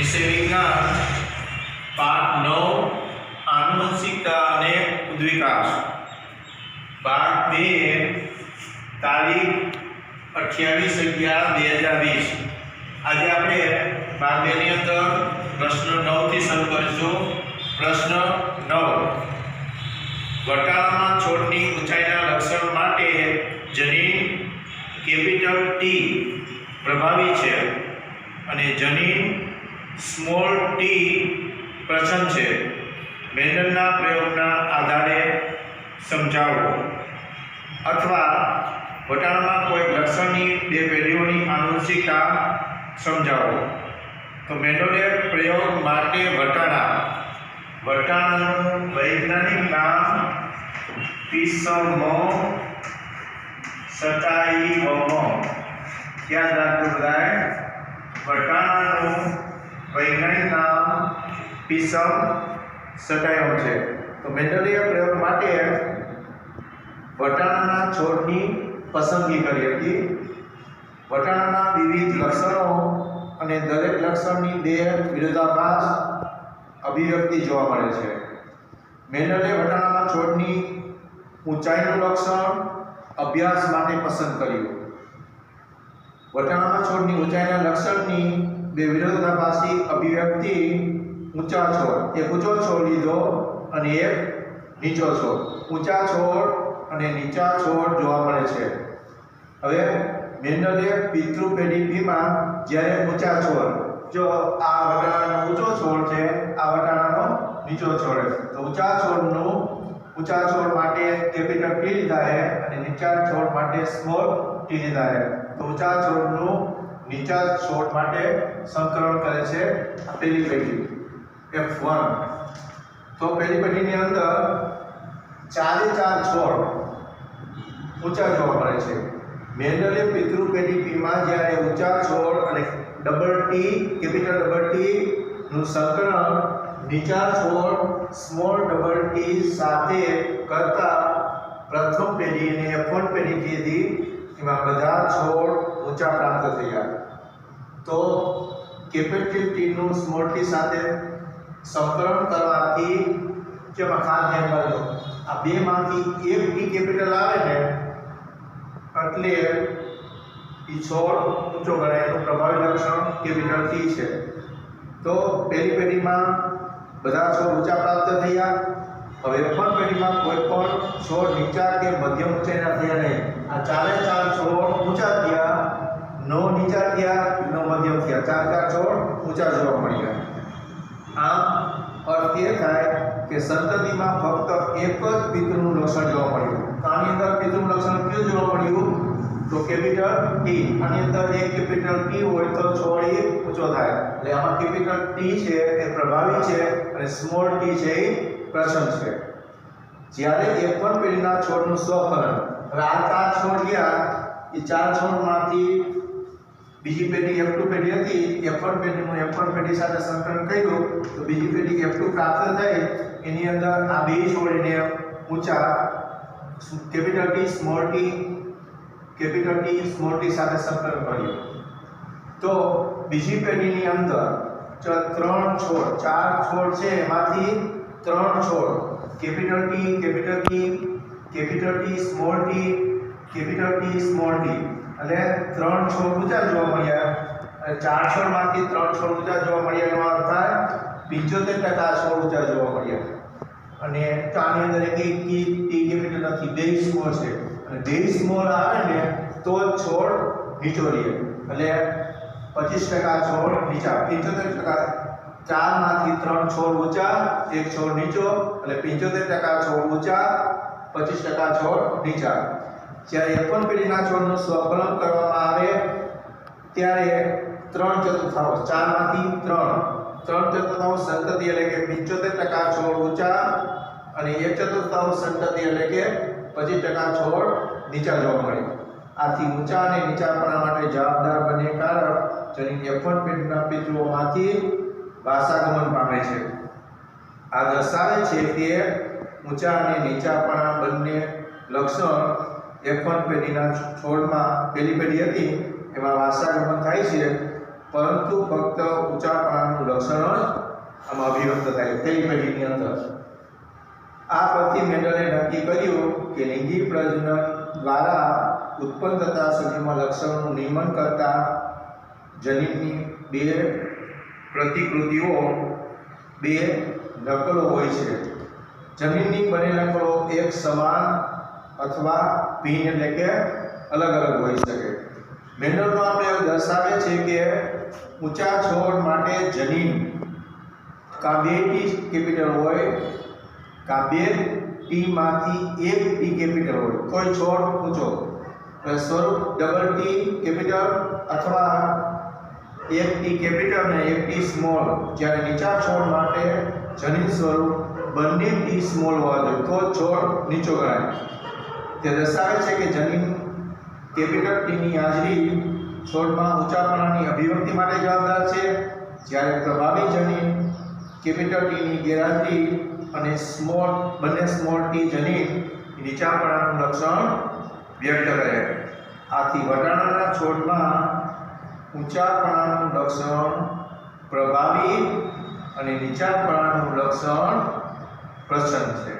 વિષય વિજ્ઞાન પાઠ 9 આનુવંશિકતા અને ઉદ્વિકાસ ભાગ 2 તારીખ 28/11/2020 આજે આપણે ભાગ 2 ની અંદર પ્રશ્ન 9 થી શરૂ કરીશું. પ્રશ્ન 9 વટાણાના છોડની ઊંચાઈના લક્ષણ માટે જનીન કેપિટલ ટી પ્રભાવી છે અને જનીન સ્મોલ ટી પ્રસન્ન છે. મેન્ડલના પ્રયોગના આધારે સમજાવો. અથવા વટાણામાં કોઈ લક્ષણની બે પેઢીઓની આનુવંશિકતા સમજાવો. તો મેન્ડલે પ્રયોગ માટે વટાણાનું વૈજ્ઞાનિક નામ પિસમો સટાઇવમો. યાદ રાખજો બધાએ. વટાણાનું વૈજ્ઞાનિક નામ પિસમ સટાઇવમ છે. તો મેન્ડલે પ્રયોગ માટે વટાણાના છોડની પસંદગી કરી હતી. વટાણાના વિવિધ લક્ષણો અને દરેક લક્ષણની બે વિરોધાભાસ અભિવ્યક્તિ જોવા મળે છે. મેન્ડલે વટાણાના છોડની ઊંચાઈનું લક્ષણ અભ્યાસ માટે પસંદ કર્યું. વટાણાના છોડની ઊંચાઈના લક્ષણની બે વિરોધાભાસી અભિવ્યક્તિ ઊંચા છોડ, એક ઊંચો છોડ લીધો અને એક નીચો છોડ. ઊંચા છોડ અને નીચા છોડ જોવા મળે છે. હવે મેન્ડલે પિતૃ પેઢી બીમાં જ્યારે ઊંચા છોડ, જો આ વટાણાનો ઊંચો છોડ છે, આ વટાણાનો નીચો છોડ છે, તો ઊંચા છોડ માટે કેપિટલ ટી લીધા છે અને નીચા છોડ માટે સ્મોલ ટી લીધા છે. તો ઊંચા છોડનું નીચા છોડ માટે સંકરણ કરે છે આ પહેલી પેઢી F1. તો પહેલી પેઢીની અંદર ચારે ચાર છોડ ઊંચા જોવા મળે છે. મેન્ડલે પિતૃ પેઢી પીમાં જ્યારે ઊંચા છોડ અને કેપિટલ ડબલ ટી નું સંકલન નીચા છોડ સ્મોલ ડબલ ટી સાથે કરતા પ્રથમ પેઢી અને F1 પેઢી જે હતી એમાં બધા છોડ ઊંચા પ્રાપ્ત થયા. તો કેપિટલ ટી નું સ્મોલ ટી સાથે સંકલન કરવાથી જેમાં ખાસ ધ્યાન રાખજો, આ બે માંથી એક ટી કેપિટલ આવે ને એટલે એ છોડ ઊંચો ગણાય. એનું પ્રભાવી લક્ષણ કેપિટલ ટી છે. તો પહેલી પેઢીમાં બધા છોડ ઊંચા પ્રાપ્ત થયા. હવે F1 પેઢીમાં કોઈ પણ છોડ નીચા કે મધ્યમ ઊંચાઈના થયા નહીં. આ ચારે ચાર છોડ ઊંચા થયા, નો નીચા થયા, નો મધ્યમ થયા. ચાર ચાર છોડ ઊંચા જોવા મળ્યા. આમ અર્થ એ થાય કે સંતતિમાં ફક્ત એક જ પિતૃનું લક્ષણ જોવા મળ્યું. તો આની અંદર પિતૃનું લક્ષણ કયું જોવા મળ્યું? તો કેપિટલ ટી. આની અંદર એક કેપિટલ ટી હોય તો છોડ એ ઊંચો થાય. એટલે આમાં કેપિટલ ટી છે એ પ્રભાવી છે અને સ્મોલ ટી છે એ પ્રસન્ન છે. જ્યારે F1 પેઢીના છોડનું સ્વકરણ, હવે આ ચાર છોડ ગયા, એ ચાર છોડમાંથી બીજી પેઢી F2 પેઢી હતી, F1 પેઢીનું F1 પેઢી સાથે સંકલન કર્યું તો બીજી પેઢી F2 પ્રાપ્ત થઈ. એની અંદર આ બે છોડ એને ઊંચા કેપિટલ ટી સ્મોલ ટી સાથે સંકલન કર્યું. તો બીજી પેઢીની અંદર ચાર છોડ છે, એમાંથી ત્રણ છોડ કેપિટલ ટી સ્મોલ ટી અને ત્રણ છોડ ઊંચા જોવા મળ્યા. અને ચાર છોડમાંથી ત્રણ છોડ ઊંચા જોવા મળ્યા એનો અર્થ થાય 75% છોડ ઊંચા જોવા મળ્યા. અને આની અંદર એક ટી કેપિટલ નથી, બે સ્મોલ છે. અને બે સ્મોલ આવે ને તો છોડ નીચો રહે. એટલે 25% છોડ નીચા, 75%. ચારમાંથી ત્રણ છોડ ઊંચા, એક છોડ નીચો, એટલે 75% છોડ ઊંચા, 25% છોડ નીચા. જ્યારે F1 પેઢીના છોડનું સ્વકલન કરવામાં આવે ત્યારે 3/4, ચારમાંથી ત્રણ સંતતિ એટલે કે 75% છોડ ઊંચા અને 1/4 સંતતિ એટલે કે 25% છોડ નીચા જોવા મળે. આથી ઊંચા અને નીચાપણા માટે જવાબદાર બંને કારક જનીન F1 પેઢીના પિતૃઓમાંથી વારસાગમન પામે છે. આ દર્શાવે છે કે ઊંચા અને નીચાપણા બંને લક્ષણ F1 પેઢીના છોડમાં પહેલી પેઢી હતી એમાં વારસાગમન થાય છે પરંતુ ફક્ત ઊંચાપણાનું લક્ષણ જ આમાં અભિવ્યક્ત થાય પહેલી પેઢીની અંદર. આ પરથી મેન્ડલે નક્કી કર્યું કે લિંગી પ્રજનન દ્વારા ઉત્પન્ન થતા સજીવમાં લક્ષણોનું નિયમન કરતા જનીનની બે પ્રતિકૃતિઓ, બે નકલો હોય છે. જનીનની બંને નકલો એક સમાન અથવા ભિન્ન એટલે કે અલગ અલગ હોઈ શકે. મેન્ડલનો આ પ્રયોગ દર્શાવે છે કે ઊંચા છોડ માટે જનીન કાં બે ટી કેપિટલ હોય કાં બે ટીમાંથી એક ટી કેપિટલ હોય. કોઈ છોડ ઊંચો સ્વરૂપ ડબલ ટી કેપિટલ અથવા એક ટી કેપિટલ અને એક ટી સ્મોલ, જ્યારે નીચા છોડ માટે જનીન સ્વરૂપ બંને ટી સ્મોલ હોવા જોઈએ તો છોડ નીચો ગણાય. તે દર્શાવે છે કે જનીન કેપિટલ ટીની હાજરી છોડમાં ઊંચાપણાની અભિવ્યક્તિ માટે જવાબદાર છે, જ્યારે પ્રભાવી જનીન કેપિટલ ટીની ગેરહાજરી અને બંને સ્મોલ ટી જનીન નીચાપણાનું લક્ષણ વ્યક્ત કરે. આથી વટાણાના છોડમાં ઊંચાપણાનું લક્ષણ પ્રભાવી અને નીચાપણાનું લક્ષણ પ્રસન્ન છે.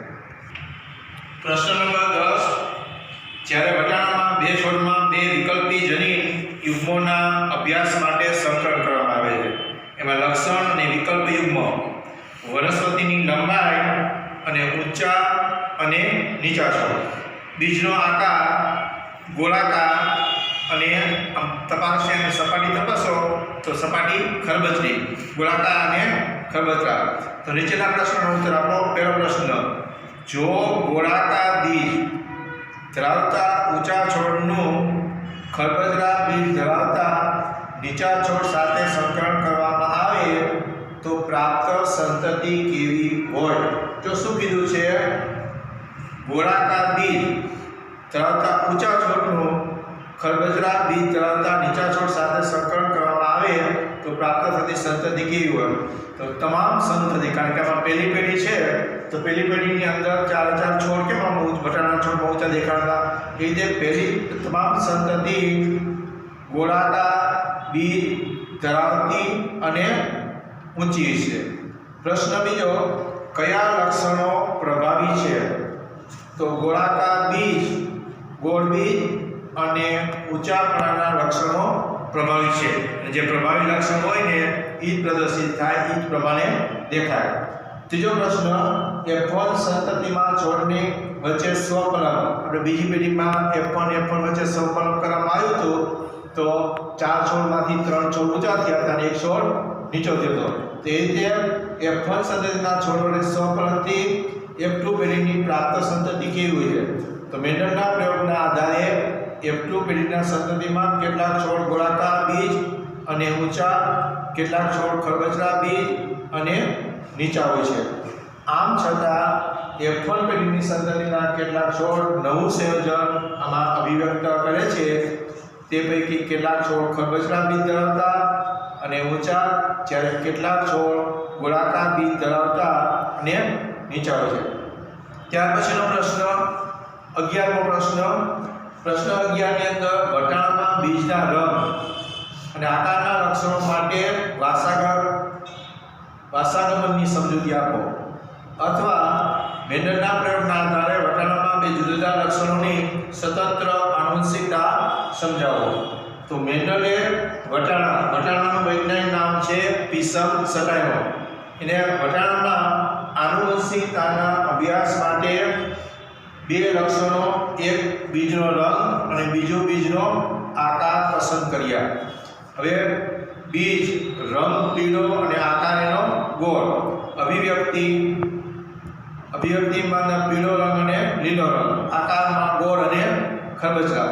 પ્રશ્ન નંબર 10. જ્યારે વટાણામાં બે છોડમાં બે વિકલ્પી જનીન યુગ્મોના અભ્યાસ માટે સંકલન કરવામાં આવે છે, એમાં લક્ષણ અને વિકલ્પ યુગ્મ, વનસ્પતિની લંબાઈ અને ઊંચા અને નીચા છોડ, બીજનો આકાર ગોળાકાર અને તપાસશે અને સપાટી તપાસો તો સપાટી ખરબચડી, ગોળાકાર અને ખરબચડા. તો નીચેના પ્રશ્નનો ઉત્તર આપો. પહેલો પ્રશ્ન, જો ગોળાકાર બીજ ધરાવતા ઊંચા છોડનું ખરબચડા બીજ ધરાવતા નીચા છોડ સાથે સંકલન કરવામાં આવે તો પ્રાપ્ત સંતતિ કેવી હોય? જો શું કીધું છે? ગોળાકાર બીજ ધરાવતા ઊંચા છોડનું ખરબચડા બીજ ધરાવતા નીચા છોડ સાથે સંકલન કરવામાં આવે તો પ્રાપ્ત થતી સંતતિ કેવી હોય? તો તમામ સંતતિ, કારણ કે આમાં પહેલી પેઢી છે તો પહેલી પેઢીની અંદર 4 છોડ કેમ આમ વટાણા છોડ બહુ ઊંચા દેખાડતા, એ રીતે પહેલી તમામ સંતતિ ગોળાકાર બીજ ધરાવતી અને ઊંચી છે. પ્રશ્ન બીજો, કયા લક્ષણો પ્રભાવી છે? તો ગોળાકાર બીજ, ગોળ બીજ અને ઊંચાપણાના લક્ષણો પ્રભાવી છે. જે પ્રભાવી લક્ષણ હોય ને એ જ પ્રદર્શિત થાય, એ જ પ્રમાણે દેખાય. ત્રીજો પ્રશ્ન, F1 સંતતિમાં છોડની વચ્ચે સ્વકલન, આપણે બીજી પેઢીમાં F1 વચ્ચે સ્વકલન કરવામાં આવ્યું હતું તો 4 છોડમાંથી 3 છોડ ઊંચા થયા હતા અને 1 છોડ નીચો થયો. તે રીતે F1 સંતતિના છોડોને સ્વકલનથી F2 પેઢીની પ્રાપ્ત સંતતિ કેવી હોય છે? તો મેન્ડલના પ્રયોગના આધારે F2 પેઢીના સંતતિમાં કેટલાક છોડ ગોળાકાર બીજ અને ઊંચા, કેટલાક છોડ ખરબચડા બીજ અને નીચા હોય છે. આમ છતાં F1 પેઢીની સંતતિના કેટલાક છોડ નવું સંયોજન આમાં અભિવ્યક્ત કરે છે. તે પૈકી કેટલાક છોડ ખરબચડા બીજ ધરાવતા અને ઊંચા, જ્યારે કેટલાક છોડ ગોળાકાર બીજ ધરાવતા અને નીચા હોય છે. ત્યાર પછીનો પ્રશ્ન 11મો પ્રશ્ન. પ્રશ્ન 11 ની અંદર વટાણામાં બીજના રંગ અને આકારના લક્ષણો માટે વાસાગમનની સમજૂતી આપો, અથવા મેન્ડલના પ્રયોગના આધારે વટાણામાં બે જુદા જુદા લક્ષણોની સ્વતંત્ર આનુવંશિકતા સમજાવો. તો મેન્ડલે વટાણાનું વૈજ્ઞાનિક નામ છે પીસમ સટાઇનો. એને વટાણાના આનુવંશિકતાના અભ્યાસ માટે બે લક્ષણો, એક બીજનો રંગ અને બીજો બીજનો આકાર પસંદ કર્યા. હવે બીજ રંગ પીળો અને આકાર એનો ગોળ, અભિવ્યક્તિમાં પીળો રંગ અને લીલો રંગ, આકારમાં ગોળ અને ખરબચડા.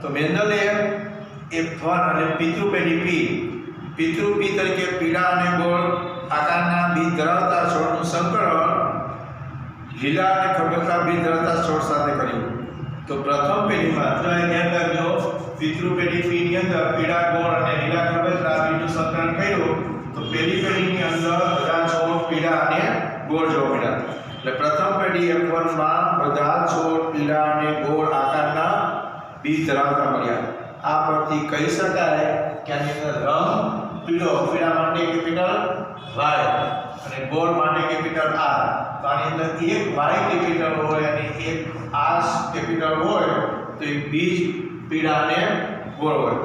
તો મેન્ડલે F1 અને પિતૃપેઢી P તરીકે પીળા અને ગોળ આકારના બીજ ધરાવતા છોડનું સંકલન લીલા અને ખરબચડા બીજ ધરાવતા છોડ સાથે કર્યું. તો પ્રથમ પેઢીમાં ધ્યાન રાખજો, પિતૃપેઢી P ની અંદર પીળા ગોળ અને લીલા ખરબચડા બીજનું સંકલન કર્યું તો પહેલી પેઢીની અંદર બધા છોડ પીળા અને ગોળ જોવા મળ્યા. એટલે પ્રથમ પેઢી F1 માં બધા છોડ પીળા અને ગોળ આકારના બીજ ધરાવતા મળ્યા. આ પરથી કહી શકાય કે આની અંદર રંગ પીળો, પીળા માટે કેપિટલ વાય અને ગોળ માટે કેપિટલ આર. તો આની અંદર એક વાય કેપિટલ હોય અને એક આર કેપિટલ હોય તો એ બીજ પીળા અને ગોળ હોય.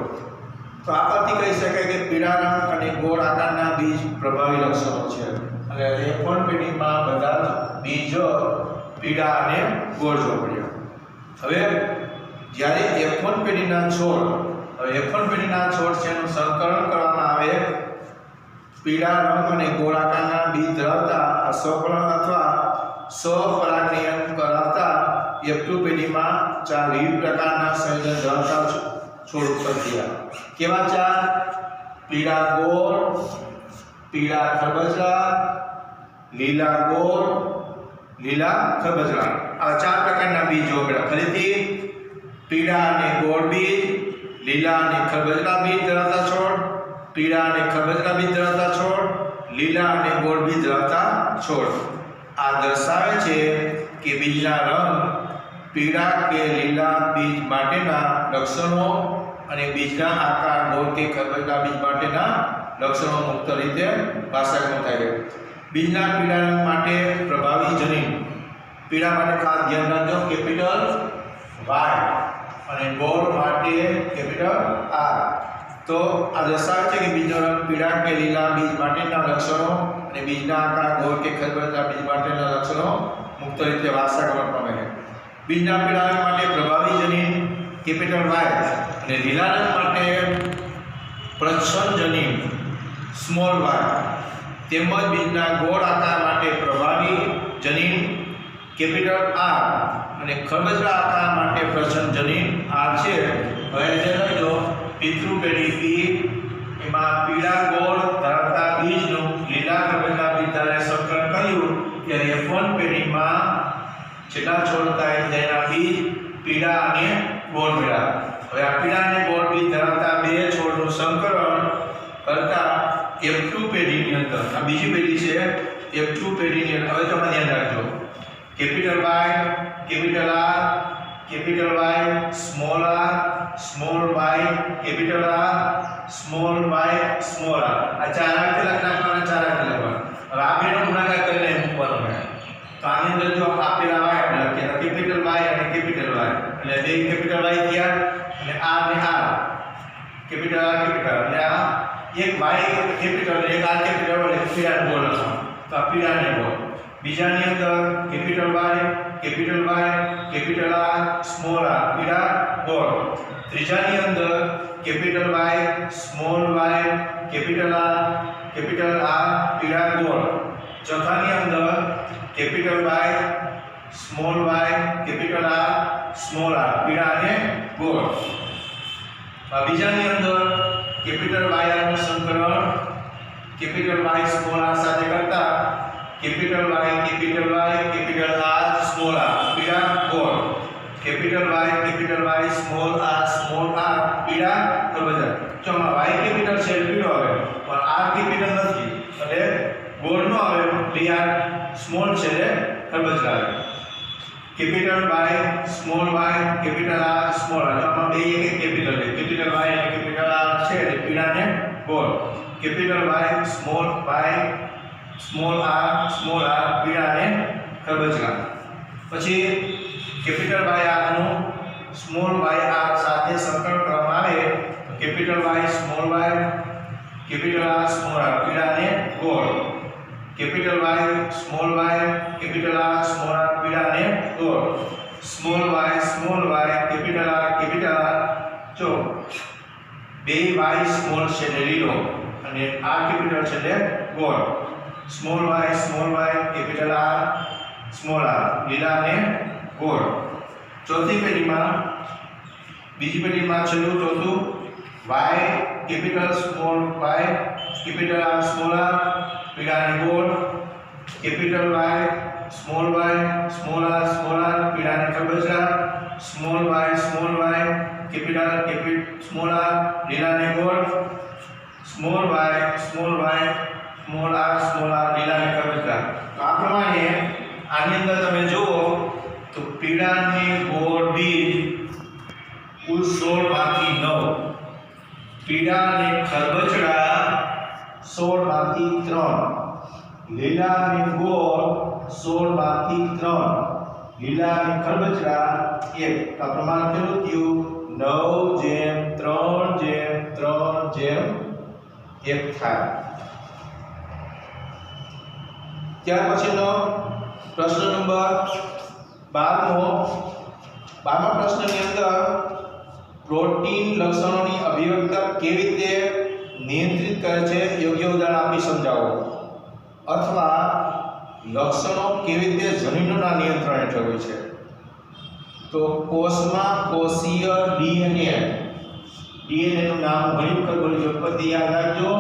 તો આ પરથી કહી શકાય કે પીળા રંગ અને ગોળ આકારના બીજ પ્રભાવી લક્ષણો છે. અને F1 પેઢીમાં બધા જ બીજ પીળા અને ગોળ જોવા મળ્યા. હવે જ્યારે F1 પેઢીના છોડ છે એનું સંકરણ કરવામાં આવે પીળા રંગ અને ગોળ આકારના બીજ ધરાવતા સફળ અથવા સ્વપરાગનયન કરાવતા F2 પેઢીમાં 4 વિવિધ પ્રકારના સંયોજન ધરાવતા છોડ ઉત્પન્ન થયા. કેવા 4? પીળા ગોળ, પીળા ખરબચડા, લીલા ગોળ, લીલા ખરબચડા. આ 4 પ્રકારના બીજ જોવા મળ્યા. ફરીથી પીળા અને ગોળ બીજ, લીલા અને ખરબચડા બીજ ધરાવતા છોડ, પીળા અને ખરબચડા બીજ ધરાવતા છોડ, લીલા અને ગોળ બીજ ધરાવતા છોડ. આ દર્શાવે છે કે બીજના રંગ પીળા કે લીલા બીજ માટેના લક્ષણો અને બીજના આકાર ગોળ કે ખરબચડા બીજ માટેના લક્ષણો મુક્ત રીતે ભાષાંતર થાય. બીજના પીળા રંગ માટે પ્રભાવી જનીન. પીળા માટે ખાસ ધ્યાન રાખજો કેપિટલ વાય અને ગોળ માટે કેપિટલ આર. તો આ દર્શાવે છે કે બીજનો રંગ પીળા કે લીલા બીજ માટેના લક્ષણો અને બીજના આકાર ગોળ કે ખરબચડા બીજ માટેના લક્ષણો મુક્ત રીતે ભાષાંતર પામે છે. બીજના પીળા રંગ માટે પ્રભાવી જનીન કેપિટલ વાય અને લીલા રંગ માટે પ્રચ્છન્ન જનીન સ્મોલ વાય. તેમજ બીજના ગોળ આકાર માટે પ્રભાવી જનીન કેપિટલ આર અને ખરબચડા આકાર માટે પ્રચ્છન્ન જનીન આર છે. હવે જે લખજો પિતૃ પેઢી પી એમાં પીળા ગોળ ધરાવતા બીજનું લીલા ખરબચડા બીજ દ્વારા સંકરણ કર્યું ત્યારે F1 પેઢીમાં છેલ્લા છોડ થાય તેના બીજ પીળા અને ગોળ મળ્યા. હવે આ પીળા અને ગોળ બીજ ધરાવતા બે છોડનું સંકરણ કરતા F2 પેઢીની અંદર આ બીજી પેઢી છે F2 પેઢીની અંદર. હવે તમે ધ્યાન રાખજો capital Y, capital R, capital Y, small R, small Y, capital R, small Y, small R. આ ચાર રીતે લખવાના, ચાર રીતે લખવાના. હવે આ બેનો ગુણાકાર કરીને મૂકવાનો છે. તો આની અંદર જો આપેલા વાય આપણે લખીએ તો કેપિટલ વાય અને કેપિટલ વાય એટલે બે કેપિટલ વાય થયા અને આર ને આર કેપિટલ આર કેપિટલ એટલે આ એક વાય કેપિટલ એક આર કેપિટલ એટલે પીળા ગોળ લખવાનું. તો આ પીળા ને ગોળ. બીજાની અંદર capital Y, capital R, small R પીળા ગોળ. ત્રીજાની અંદર capital Y, small Y, capital R પીળા ગોળ. ચોથાની અંદર capital Y, small Y, capital R, small R પીળા અને ગોળ. બીજાની અંદર કેપિટલ વાય નું સંકલન કેપિટલ વાય સ્મોલ આર સાથે કરતા capital Y, capital R, small R પીળા ગોળ. કેપિટલ વાય, સ્મોલ આર પીળા ખરબચડા. જો આમાં વાય કેપિટલ છે પીળો આવે પણ આર કેપિટલ નથી એટલે ગોળ નો આવે પીળા સ્મોલ છે એટલે ખરબચડા આવે. Capital Y, small Y, capital R, small R. આમાં બે એક કેપિટલ છે. કેપિટલ વાય અને કેપિટલ આર છે એટલે પીળા ને ગોળ. કેપિટલ વાય, સ્મોલ આર પીળા ને ખરબચડા. પછી કેપિટલ વાય આર નું સ્મોલ વાય આર સાથે સંકલન કરવામાં આવે તો capital Y, small Y, capital R, small R પીળા ને ગોળ. Capital Y, small Y, capital R, small R પીળા ને ગોળ. સ્મોલ વાય, કેપિટલ આર જો બે વાય સ્મોલ છે ને લીલો અને આર કેપિટલ છે એટલે ગોળ. Small Y, capital R, small R લીલા અને ગોળ. ચોથી પેઢીમાં બીજી પેઢીમાં છેલ્લું ચોથું Y, capital small Y, capital R, small R પીળા અને ગોળ. કેપિટલ વાય, સ્મોલ આર, પીળા અને ખરબચડા. Small Y, capital small R લીલા અને ગોળ. સ્મોલ વાય, સ્મોલ આર, લીલા અને ખરબચડા. તો આ પ્રમાણે આની અંદર તમે જુઓ તો પીળા અને ગોળ બીજ કુલ 16 માંથી 9, પીળા અને ખરબચડા 16 માંથી 3, લીલા અને ગોળ 16 માંથી 3, લીલા અને ખરબચડા 1. આ પ્રમાણ કેટલું થયું? 9:3:3:1 થાય. ત્યાર પછીનો પ્રશ્ન નંબર 12મો પ્રશ્નની અંદર પ્રોટીન લક્ષણોની અભિવ્યક્તિ કેવી રીતે નિયંત્રિત કરે છે યોગ્ય ઉદાહરણ આપી સમજાવો. અથવા લક્ષણો કેવી રીતે જનીનોના નિયંત્રણ હેઠળ હોય છે. તો કોષમાં કોષીય ડીએનએ નું નામ ઘણી વખત બોલી ઉત્પત્તિ યાદ રાખજો.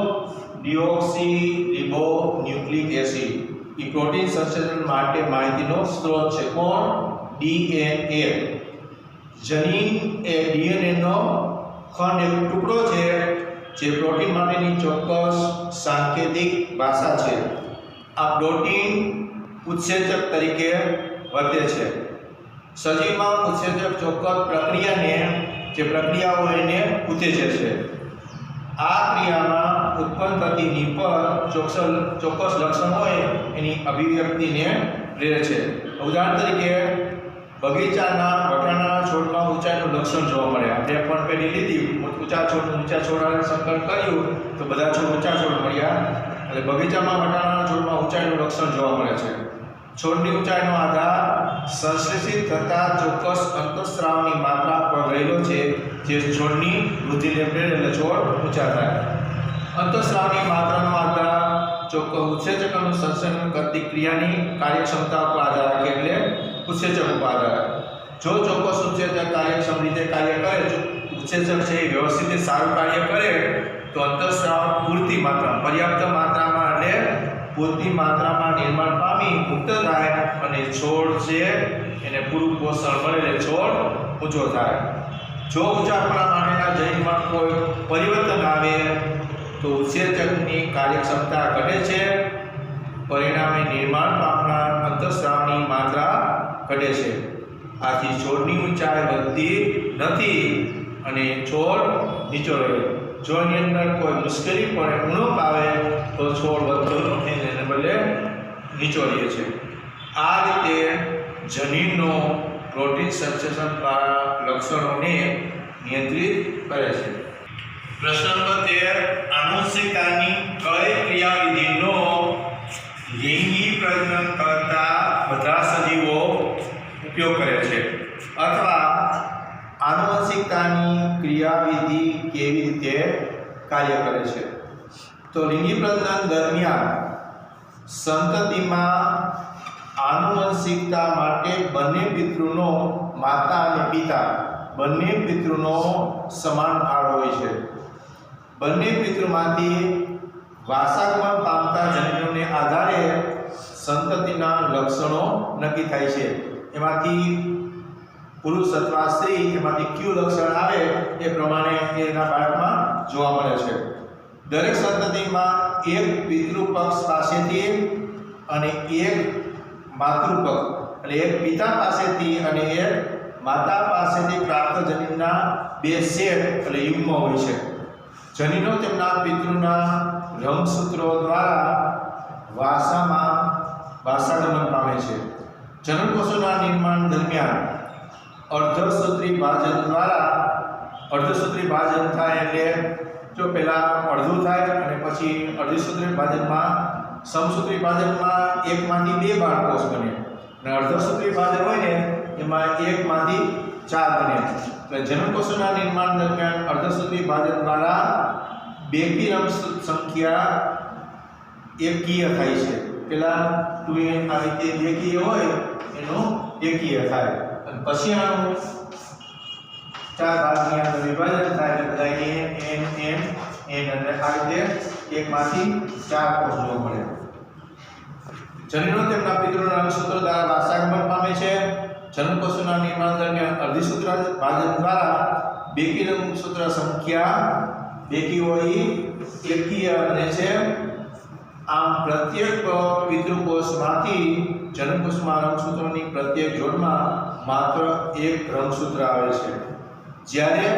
ડીઓક્સી રિબોન્યુક્લિક એસિડ એ પ્રોટીન સંશ્લેષણ માટે માહિતીનો સ્ત્રોત છે. કોણ? ડીએનએ. જનીન એ ડીએનએ નો ખંડ એક ટુકડો છે જે પ્રોટીન માટેની ચોક્કસ સાંકેતિક ભાષા છે. આ પ્રોટીન ઉત્સેચક તરીકે વર્તે છે. સજીવમાં ઉત્સેચક ચોક્કસ પ્રક્રિયાઓ એને ઉત્તેજે છે. આ ક્રિયામાં ઉત્પન્ન થતી નિપર ચોક્કસ લક્ષણ હોય એની અભિવ્યક્તિને પ્રેરે છે. ઉદાહરણ તરીકે બગીચાના વટાણાના છોડમાં ઊંચાઈનું લક્ષણ જોવા મળે. આપણે પણ પેલી લીધી ઊંચા છોડ સંકલન કર્યું તો બધા છોડ ઊંચા છોડ મળ્યા. એટલે બગીચામાં વટાણાના છોડમાં ઊંચાઈનું લક્ષણ જોવા મળે છે. છોડની ઊંચાઈનો આધાર સંશ્લેષિત થતા ચોક્કસ અંતઃસ્રાવની માત્રા પર રહેલો છે જે છોડની વૃદ્ધિને પ્રેરે એટલે છોડ ઊંચા થાય. અંતઃસ્રાવની માત્રાનો આધાર ચોક્કસ ઉત્સેચકોનું સંશ્લેષણ કરતી ક્રિયાની કાર્યક્ષમતા પર આધાર રાખે એટલે ઉત્સેચક ઉપર આધાર. જો ચોક્કસ ઉત્સેચક કાર્યક્ષમ રીતે કાર્ય કરે, ઉત્સેચક છે એ વ્યવસ્થિત સારું કાર્ય કરે તો અંતઃસ્રાવ પૂરતી માત્રામાં પર્યાપ્ત માત્રામાં એટલે પૂરતી માત્રામાં નિર્માણ પામી મુક્ત થાય અને છોડ છે એને પૂરું પોષણ મળે એટલે છોડ ઊંચો થાય. જો ઊંચાપણા માટેના જનીનમાં કોઈ પરિવર્તન આવે તો ઉત્સેચકની કાર્યક્ષમતા ઘટે છે. પરિણામે નિર્માણ પામનાર અંતઃસ્રાવની માત્રા ઘટે છે. આથી છોડની ઊંચાઈ વધતી નથી અને છોડ નીચો રહે. જો એની અંદર કોઈ મુશ્કેલી પડે, ઉણપ આવે તો છોડ વધતો નથી, એને બદલે નીચો રહે છે. આ રીતે જનીનનો પ્રોટીન સંશ્લેષણ દ્વારા લક્ષણોને નિયંત્રિત કરે છે. પ્રશ્ન નંબર 13 આનુવંશિકતાની કઈ ક્રિયાવિધિનો લિંગી પ્રજનન કરતા બધા સજીવો ઉપયોગ કરે છે? અથવા આનુવંશિકતાની ક્રિયાવિધિ કેવી રીતે કાર્ય કરે છે? તો લિંગી પ્રજનન દરમિયાન સંતતિમાં આનુવંશિકતા માટે બંને પિતૃનો માતા અને પિતા બંને પિતૃનો સમાન ફાળો હોય છે. બંને પિતૃમાંથી વારસાગમન પામતા જનીનોને આધારે સંતતિના લક્ષણો નક્કી થાય છે. એમાંથી પુરુષ અથવા સ્ત્રી એમાંથી કયું લક્ષણ આવે એ પ્રમાણે એના બાળકમાં જોવા મળે છે. દરેક સંતતિમાં એક પિતૃપક્ષ પાસેથી અને એક માતૃપક્ષ એટલે એક પિતા પાસેથી અને એક માતા પાસેથી પ્રાપ્ત જનીનના બે સેટ એટલે યુગ્મ હોય છે. જનીનો તેમના પિતૃના રંગસૂત્રો દ્વારા વારસાગમન પામે છે. જનનકોષોના નિર્માણ દરમિયાન અર્ધસૂત્રી ભાજન થાય એટલે જો પહેલા અડધું થાય અને પછી અર્ધસૂત્રી ભાજનમાં સમસૂત્રી ભાજનમાં એકમાંથી બે બાળકોષ બને અને અર્ધસૂત્રી ભાજન હોય ને એમાં એકમાંથી 4 બને. એટલે જનનકોષોના નિર્માણ દરમિયાન અર્ધસૂત્રી ભાજન દ્વારા બેકી રંગસૂત્ર સંખ્યા એકકીય થાય છે. પેલા 2n આ રીતે બેકીય હોય એનું એકકીય થાય અને પછી આનું 4 ભાગની અંદર વિભાજન થાય એટલે બધા n અને આ રીતે એકમાંથી 4 કોષ જોવા મળે. જનીનો તેમના પિતૃના રંગસૂત્રો દ્વારા વારસાગમન પામે છે. જનનકોષોના નિર્માણ દરમિયાન અર્ધસૂત્ર ભાજન દ્વારા બેકી રંગસૂત્ર સંખ્યા બેકી હોય એકકીય બને છે. આમ પ્રત્યેક પિતૃકોષમાંથી જનનકોષમાં રંગસૂત્રોની પ્રત્યેક જોડમાં માત્ર એક રંગસૂત્ર આવે છે. જ્યારે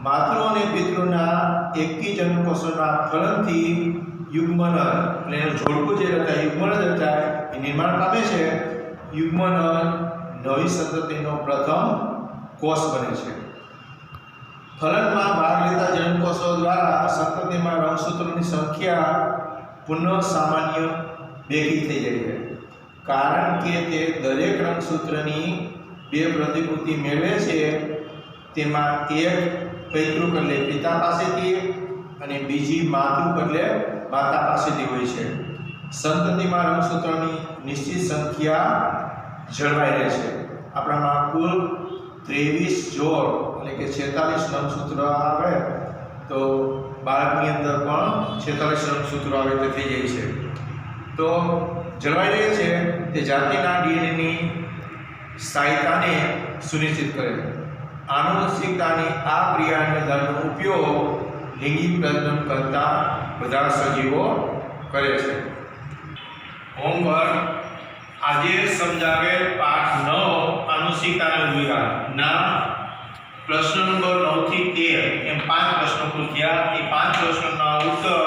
માતૃ અને પિતૃના એકી જન્મકોષોના ફલનથી યુગ્મનર એટલે એનું જોડકું જે રચાય યુગ્મનર રચાય એ નિર્માણ પામે છે. યુગ્મનર નવી સંતતિનો પ્રથમ કોષ બને છે. ફલનમાં ભાગ લેતા જન્મકોષો દ્વારા સંતતિમાં રંગસૂત્રોની સંખ્યા પુનઃ સામાન્ય બેકી થઈ જાય છે, કારણ કે તે દરેક રંગસૂત્રની બે પ્રતિકૃતિ મેળવે છે. તેમાં એક પૈતૃક એટલે પિતા પાસેથી અને બીજી માતૃક એટલે માતા પાસેથી હોય છે. સંતતિમાં રંગસૂત્રોની નિશ્ચિત સંખ્યા જળવાઈ રહે છે. આપણામાં કુલ 23 જોડ એટલે કે 46 રંગસૂત્રો આવે તો બાળકની અંદર પણ 46 રંગસૂત્રો આવે તો થઈ જાય છે. તો જળવાઈ રહે છે તે જાતિના ડીએનએની સ્થાયીતાને સુનિશ્ચિત કરે. આનુવંશિકતાની આ ક્રિયાને ધર્મનો ઉપયોગ લિંગી પ્રજનન કરતા બધા સજીવો કરે છે. હોમવર્ક આજે સમજાવેલ પાઠ 9 આનુવંશિકતાના વિભાગ ના પ્રશ્ન નંબર 9 થી 13 એમ 5 પ્રશ્નો પૂછ્યા. એ 5 પ્રશ્નોના ઉત્તર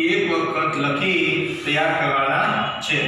એક વખત લખી તૈયાર કરવાના છે.